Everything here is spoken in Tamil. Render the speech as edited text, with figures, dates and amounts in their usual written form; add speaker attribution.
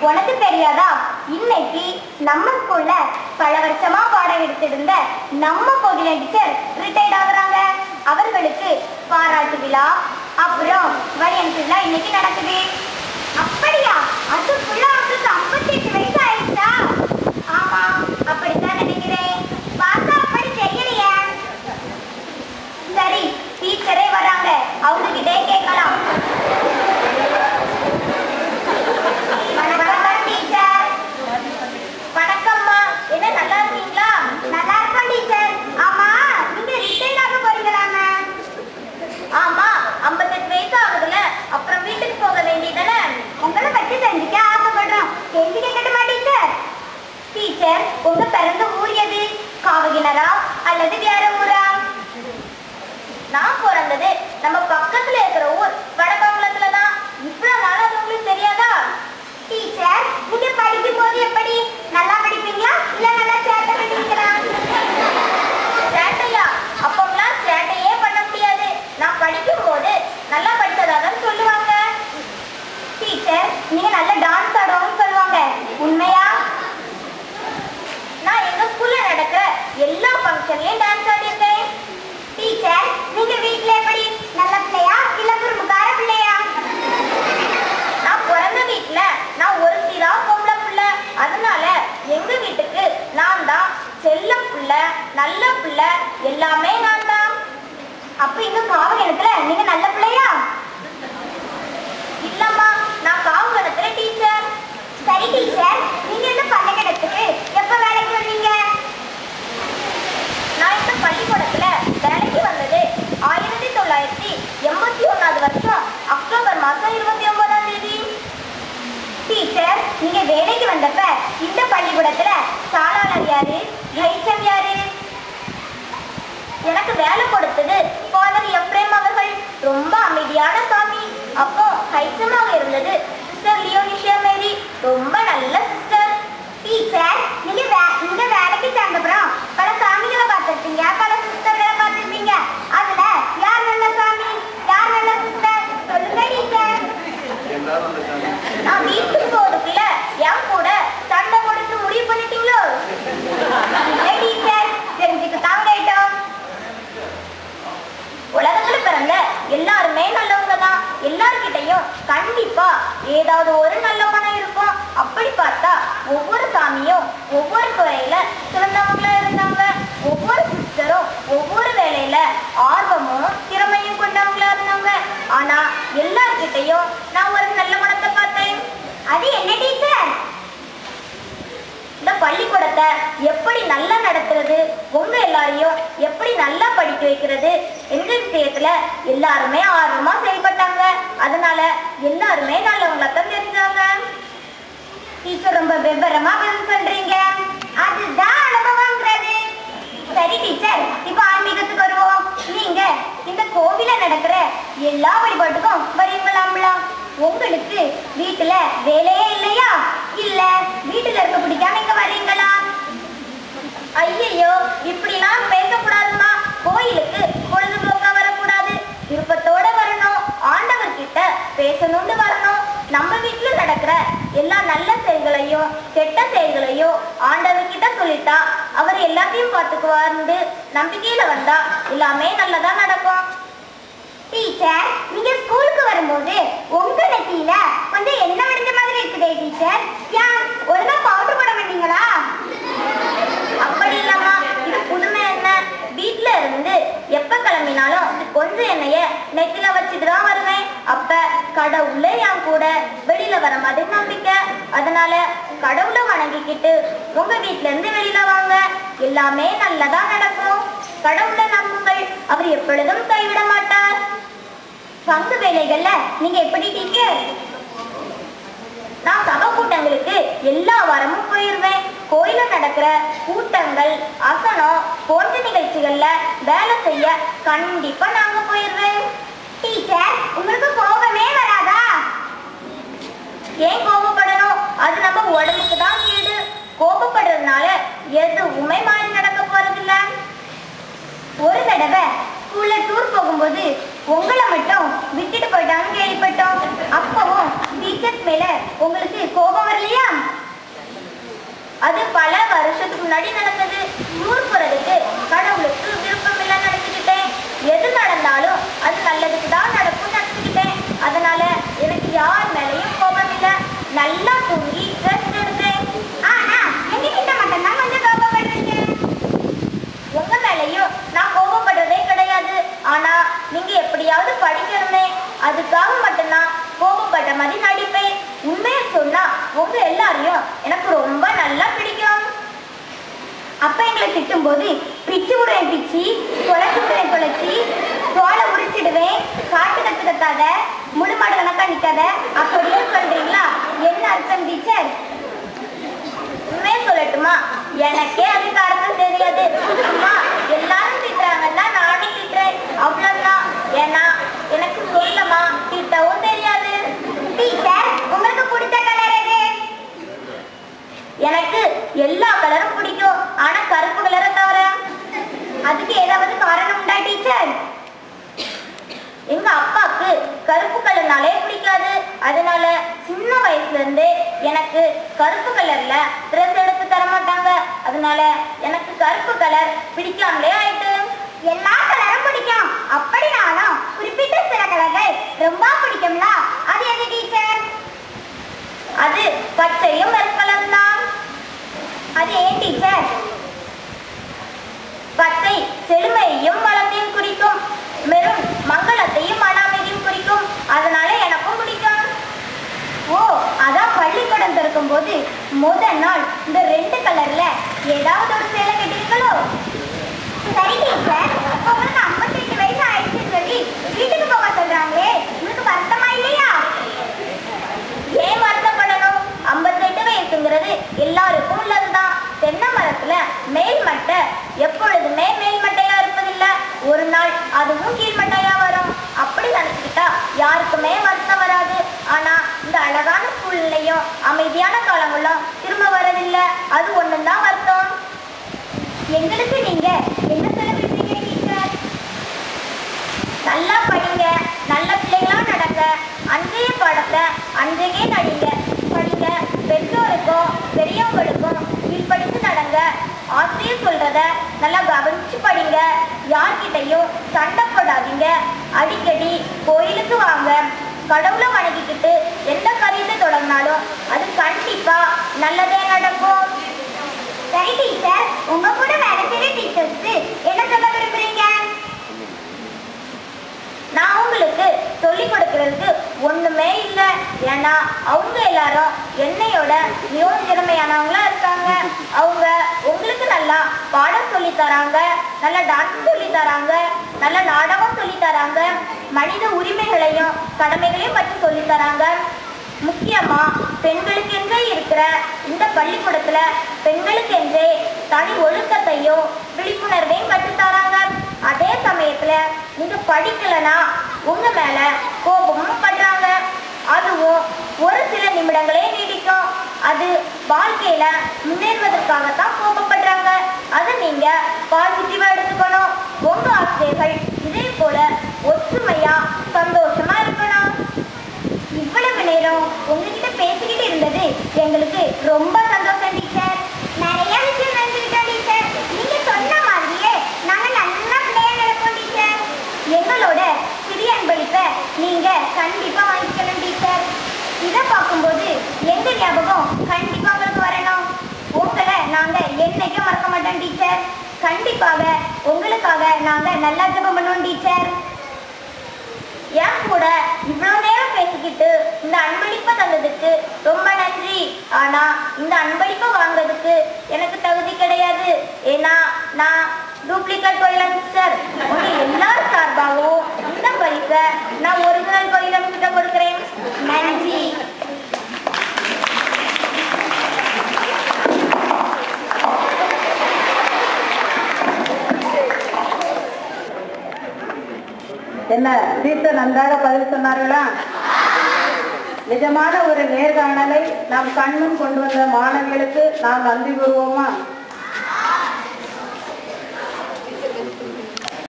Speaker 1: உனக்கு தெரியாதா? இன்னைக்கு நம்ம ஸ்கூல்ல பல வருஷமா பாடம் எடுத்திருந்த நம்ம கோகிலா டீச்சர் ரிட்டையர்ட் ஆகுறாங்க. அவர்களுக்கு பாராட்டு விழா அப்புறம் வழியன் விழா இன்னைக்கு நடக்குது. அப்படியா? அதுக்குள்ள அவங்களுக்கு 58 வயசு ஆயிடுச்சா? ஆமா, அப்படித்தான் நினைக்கிறேன். பார்த்தா அப்படி தெரியலையே. சரி, டீச்சரே வராங்க, அவங்க கிட்டே கேட்கலாம். வணக்கம்மா, என்ன நல்லா இருக்கீங்களா? நல்லா இருக்கோம் டீச்சர். ஆமா, நீங்க ரிட்டையர்ட் ஆக போறீங்களாமே? ஆமா, 58 வயசு ஆகுதுல, அப்புறம் வீட்டுக்கு போக வேண்டியதானே. உங்களை பற்றி தெரிஞ்சுக்க ஆசைப்படுறோம். கேள்வி கேட்கட்டுமா டீச்சர்? டீச்சர், உங்க பிறந்த ஊர் எது? காவகிணரா அல்லது வேற ஊரா? நான் பிறந்தது நம்ம பக்கத்துல இருக்கிற ஊர் வடபங்கலத்துல தான். இவ்வளவு நாள் அது உங்களுக்கு தெரியாதா? டீச்சர், நீங்க படிக்கும் போது எப்படி? நல்லா படிப்பீங்களா இல்ல நல்லா சேட்டை பண்ணுவீங்களா? சேட்டையா? அப்போலாம் சேட்டையே பண்ண முடியாது. நான் படிக்கும் போது நல்லா படிச்சதாதான் சொல்லுவாங்க. டீச்சர், நீங்க நல்ல டான்ஸ் ஆடுவோம்னு சொல்லுவாங்க, உண்மையா? நான் எங்க ஸ்கூல்ல நடக்கிற எல்லா ஃபங்க்ஷன்லயும் டான்ஸ் ஆடிருக்கேன். டீச்சர், நீங்க வீட்ல எப்படி? நல்ல பிள்ளையா இல்ல குறும்புக்கார பிள்ளையா? நான் பிறந்த வீட்ல நான் ஒருத்திதான் பொம்பளை பிள்ளை. அதனால எங்க வீட்டுக்கு நான் தான் செல்ல பிள்ளை, நல்ல பிள்ளை, எல்லாமே நான் தான். அப்ப இங்க காவகணத்துல நீங்க நல்ல பிள்ளையா? இல்லம்மா, நான் காவகணத்துல டீச்சர். சரி டீச்சர், நீங்க இந்த பள்ளிக்கூடத்துக்கு எப்ப வேலைக்கு வந்தீங்க? நான் இந்த பள்ளிக்கூடத்துல வேலைக்கு வந்தது 1981 வருஷம் அக்டோபர் மாசம் 29ஆம் தேதி. டீச்சர், நீங்க வேலைக்கு வந்தப்ப இந்த பள்ளிக்கூடத்துல சாலாளர் யாரு, ஹைச்சம் யாரு? எனக்கு வேலை கொடுத்தது ஃபாதர் எப்ரேம் அவர்கள். ரொம்ப அமைதியான சாமி. அப்போ ஹைச்சமாக இருந்தது சிஸ்டர் லியோனிஷியா மேரி, ரொம்ப நல்ல சிஸ்டர். டீச்சர், நீங்க இந்த வேலைக்கு சேர்ந்தப்புறம் பல சாமிகளை பார்த்துருப்பீங்க, பல சிஸ்டர்களை பார்த்துருப்பீங்க. அதுல யார் நல்ல சாமி, யார் நல்ல சிஸ்டர்? சொல்லுங்க டீச்சர். நான் வீட்டுக்கு போறதுக்குள்ள என் கூட சண்டை கொடுத்து முடிவு பண்ணிட்டீங்களோ? டீச்சர், தெரிஞ்சுக்க தாங்க கேட்டோம். உலகத்துல பிறந்த எல்லாருமே நல்லவங்க தான். எல்லார்கிட்டையும் கண்டிப்பா ஏதாவது ஒரு நல்ல மனம் இருக்கும். அப்படி பார்த்தா ஒவ்வொரு சாமியும் ஒவ்வொரு துறையில சிறந்தவங்களா இருந்தாங்க. ஒவ்வொரு சிஸ்டரும் ஒவ்வொரு வேலையில ஆர்வமும் திறமையும் கொண்டவங்களா இருந்தாங்க. ஆனா எல்லார்கிட்டையும் நான் ஒரு நல்ல மனத்தை பார்த்தேன். அது என்ன டீச்சர்? இந்த பள்ளிக்கூடத்தை எப்படி நல்லா நடத்துறது, உங்க எல்லாரையும் எப்படி நல்லா படிக்க வைக்கிறது என்ற விஷயத்துல எல்லாருமே ஆர்வமா செயல்பட்டாங்க. அதனால எல்லாருமே நல்லவங்களாத்தான் தெரிஞ்சாங்க. டீச்சர், ரொம்ப விவரமா பதில் சொல்றீங்க. அதுதான் அனுபவம்ங்கிறது. சரி டீச்சர், இப்ப ஆன்மீகத்துக்கு வருவோம். நீங்க இந்த கோவில நடக்கிற எல்லா வழிபாட்டுக்கும் வரீங்களாம்ல. உங்களுக்கு வீட்டுல வேலையே இல்லையா? இல்ல வீட்டுல இருக்க பிடிக்காம இங்க வரீங்களா? ஐயோ, இப்படிலாம் பேசக்கூடாதுமா. கோயிலுக்கு பொழுதுபோக்கா வரக்கூடாது, விருப்பத்தோட வரணும். ஆண்டவர் கிட்ட பேசணும்னு வரணும். நம்ம வீட்டுல நடக்கிற எல்லா நல்ல செயல்களையும் கெட்ட செயல்களையும் ஆண்டவர் கிட்ட சொல்லிட்டா அவர் எல்லாத்தையும் பார்த்துக்குவார்னு நம்பிக்கையில வந்தா எல்லாமே நல்லதா நடக்கும். டீச்சர், நீங்க ஸ்கூலுக்கு வரும்போது உங்க நெத்தியில கொஞ்சம் என்ன வடிஞ்ச மாதிரி இருக்குதே டீச்சர்? ஏன் ஒழுங்கா பவுடர் போட மாட்டீங்களா? அப்படி இல்லம்மா, இது புதுமை என்ன. வீட்டுல இருந்து எப்ப கிளம்பினாலும் கொஞ்சம் எண்ணெய நெத்தில வச்சுட்டு தான் வருவேன். அப்ப கடவுள என் கூட வெளியில வர மாதிரி நம்பிக்கை. அதனால கடவுளை வணங்கிக்கிட்டு உங்க வீட்டுல இருந்து வெளியில வாங்க, எல்லாமே நல்லதா நடக்கும். கடவுளை நம்புங்கள், அவர் எப்பொழுதும் கைவிட மாட்டார். பங்கு வேலைகள்ல நீங்க எப்படி டீச்சர்? நான் சபை கூட்டங்களுக்கு எல்லா வாரமும் போயிருவேன். கோயில நடக்கிற கூட்டங்கள், அசனம் போன்ற நிகழ்ச்சிகள்ல வேலை செய்ய கண்டிப்பா நாங்க போயிருவேன். டீச்சர், உங்களுக்கு கோபமே வராதா? ஏன் கோபப்படணும்? அது நம்ம உடம்புக்கு தான் கேடு. கோபப்படுறதுனால எதுவுமே மாறி நடக்க போறதில்ல. ஒரு தடவை ஸ்கூல்ல டூர் போகும்போது உங்களை மட்டும் விட்டுட்டு போயிட்டான்னு கேள்விப்பட்டோம். அப்பவும் டீச்சர்ஸ் மேல உங்களுக்கு கோபம் வரலையா? உங்க எல்லாரையும் எனக்கு ரொம்ப நல்லா பிடிக்கும். அப்ப எங்களை திட்டும் போது பிச்சு விடுவேன் பிச்சு, தொலைச்சு விடுவேன் தொலைச்சி, தோலை உரிச்சிடுவேன், காட்டு கத்து கத்தாத, முழு மாடு கணக்கா நிக்காத அப்படின்னு சொல்றீங்களா? என்ன அர்த்தம் டீச்சர்? உண்மையே சொல்லட்டுமா? எனக்கே அதுக்கு அர்த்தம் தெரியாது. அம்மா எல்லாரும் திட்டுறாங்கன்னா நானும் திட்டுறேன், அவ்வளவுதான். ஏன்னா எனக்கு சொல்லமா திட்டவும் தெரியாது. டீச்சர், உங்களுக்கு பிடிச்ச கலர் எது? எனக்கு எல்லா கலரும் பிடிக்கும், ஆனா கருப்பு கலரை தவிர. அதுக்கு ஏதாவது காரணம் உண்டா டீச்சர்? எங்க அப்பாவுக்கு கருப்பு கலர்னாலே பிடிக்காது. அதனால சின்ன வயசுல இருந்தே எனக்கு கருப்பு கலர்ல ட்ரெஸ் எடுத்து தர மாட்டாங்க. அதனால எனக்கு கருப்பு கலர் பிடிக்காமலே ஆயிட்டு. எல்லா கலரும் பிடிக்கும், அப்படினாலும் குறிப்பிட்ட சில கலர்கள் ரொம்ப பிடிக்கும்ல, அது எது டீச்சர்? அது பச்சையும் கலர் தான். அது ஏன் டீச்சர்? பச்சை செழுமையையும் வளத்தையும் குறிக்கும், மெரூன் மங்களத்தையும் மனாமையும் குறிக்கும். அதனால எனக்கும் பிடிக்கும். ஓ, அதான் பள்ளிக்கூடம் திறக்கும் போது முதல் நாள் இந்த 2 கலர்ல ஏதாவது ஒரு சேலை கட்டிருங்களோ? சரி டீச்சர், உங்களுக்கு 58 வயசு ஆயிடுச்சுன்னு சொல்லி வீட்டுக்கு போக சொல்றாங்களே, உங்களுக்கு வருத்தமா இல்லையா? ஏன் வருத்தப்படணும்? 58 வயசுங்கிறது எல்லாருக்கும் உள்ளதுதான். தென்னை மரத்துல மேல்மட்டை எப்பொழுதுமே மேல்மட்டையா இருப்பதில்லை, ஒரு நாள் அதுவும் கீழ்மட்டையா வரும். அப்படி நினைச்சுக்கிட்டா யாருக்குமே வருத்தம் வராது. ஆனா இந்த அழகான சூழ்நிலையும் அமைதியான காலங்களும் திரும்ப வரதில்லை, அது ஒண்ணுதான் வருத்தம். எங்களுக்கு நீங்க என்ன சொல்ல விரும்புறீங்க டீச்சர்? நல்லா படிங்க, நல்ல பிள்ளைகளா நடக்க, அன்றைய பாடத்தை அன்றையே நடிங்க, படிங்க, பெற்றோருக்கும் பெரியவங்களுக்கும் கீழ்படித்து நடங்க, ஆசிரியர் சொல்றத நல்லா கவனிச்சு படிங்க, யார்கிட்டையும் சண்டை போடாதீங்க, அடிக்கடி கோயிலுக்கு வாங்க, கடவுளை வணங்கிக்கிட்டு எந்த காரியத்தை தொடங்கினாலும் அது கண்டிப்பா நல்லதே நடக்கும். சரி டீச்சர், உங்க கூட வேலை செய்யற டீச்சர்ஸ்க்கு என்ன சொல்ல விரும்புறீங்க? நான் உங்களுக்கு சொல்லிக் கொடுக்கறதுக்கு ஒண்ணுமே இல்லை. ஏன்னா அவங்க எல்லாரும் என்னையோட மிகவும் திறமையானவங்களா இருக்காங்க. அவங்க உங்களுக்கு நல்லா பாடம் சொல்லி தராங்க, நல்லா டான்ஸ் சொல்லி தராங்க, நல்ல நாடகம் சொல்லி தராங்க, மனித உரிமைகளையும் கடமைகளையும் பற்றி சொல்லி தராங்க. முக்கியமா பெண்களுக்கு என்றே இருக்கிற இந்த பள்ளிக்கூடத்துல பெண்களுக்கு என்றே தனி ஒழுக்கத்தையும் விழிப்புணர்வையும் கற்றுத்தராங்க. அதே சமயத்துல நீங்க படிக்கலனா உங்க மேல கோபமும் பண்றாங்க. அதுவும் ஒரு சில நிமிடங்களே நீடிக்கும். அது வாழ்க்கையில முன்னேறுவதற்காகத்தான் கோபப்படுறாங்க. அதை நீங்க பாசிட்டிவா எடுத்துக்கணும். உங்க ஆசிரியர்கள் இதே போல ஒற்றுமையா சந்தோஷமா இருக்கணும். இவ்வளவு நேரம் உங்ககிட்ட பேசிக்கிட்டு இருந்தது எங்களுக்கு ரொம்ப சந்தோஷம் டீச்சர். நிறைய விஷயம் நினைச்சுக்கிட்டோம் டீச்சர். நீங்க சொன்ன மாதிரியே நாங்க நல்லா பிள்ளையா நடப்போம் டீச்சர். எங்களோட சிறிய அன்பளிப்பை நீங்க கண்டிப்பா வாங்கிக்கணும் டீச்சர். இதை பார்க்கும்போது எங்க ஞாபகம் கண்டிப்பா உங்களுக்கு வரணும். உங்களை நாங்க என்னைக்கும் மறக்க மாட்டோம் டீச்சர். கண்டிப்பாக உங்களுக்காக நாங்க நல்லா ஜெபம் பண்ணுவோம் டீச்சர். என் கூட இவ்வளவு நேரம் பேசிக்கிட்டு இந்த அன்பளிப்பை தந்ததுக்கு ரொம்ப நன்றி. ஆனா இந்த அன்பளிப்பை வாங்குறதுக்கு எனக்கு தகுதி கிடையாது. ஏன்னா நான் டூப்ளிகேட் கோயிலம் சிஸ்டர். உங்க எல்லாரும் சார்பாகவும் இந்த பரிசை நான் ஒரிஜினல் கோயிலம் கிட்ட கொடுக்கிறேன். நன்றி.
Speaker 2: என்ன டீச்சர் நன்றாக பதில் சொன்னார்களா? நிஜமான ஒரு நேர்காணலை நாம் கண்முன் கொண்டு வந்த மாணவிகளுக்கு நாம் நன்றி கூறுவோமா?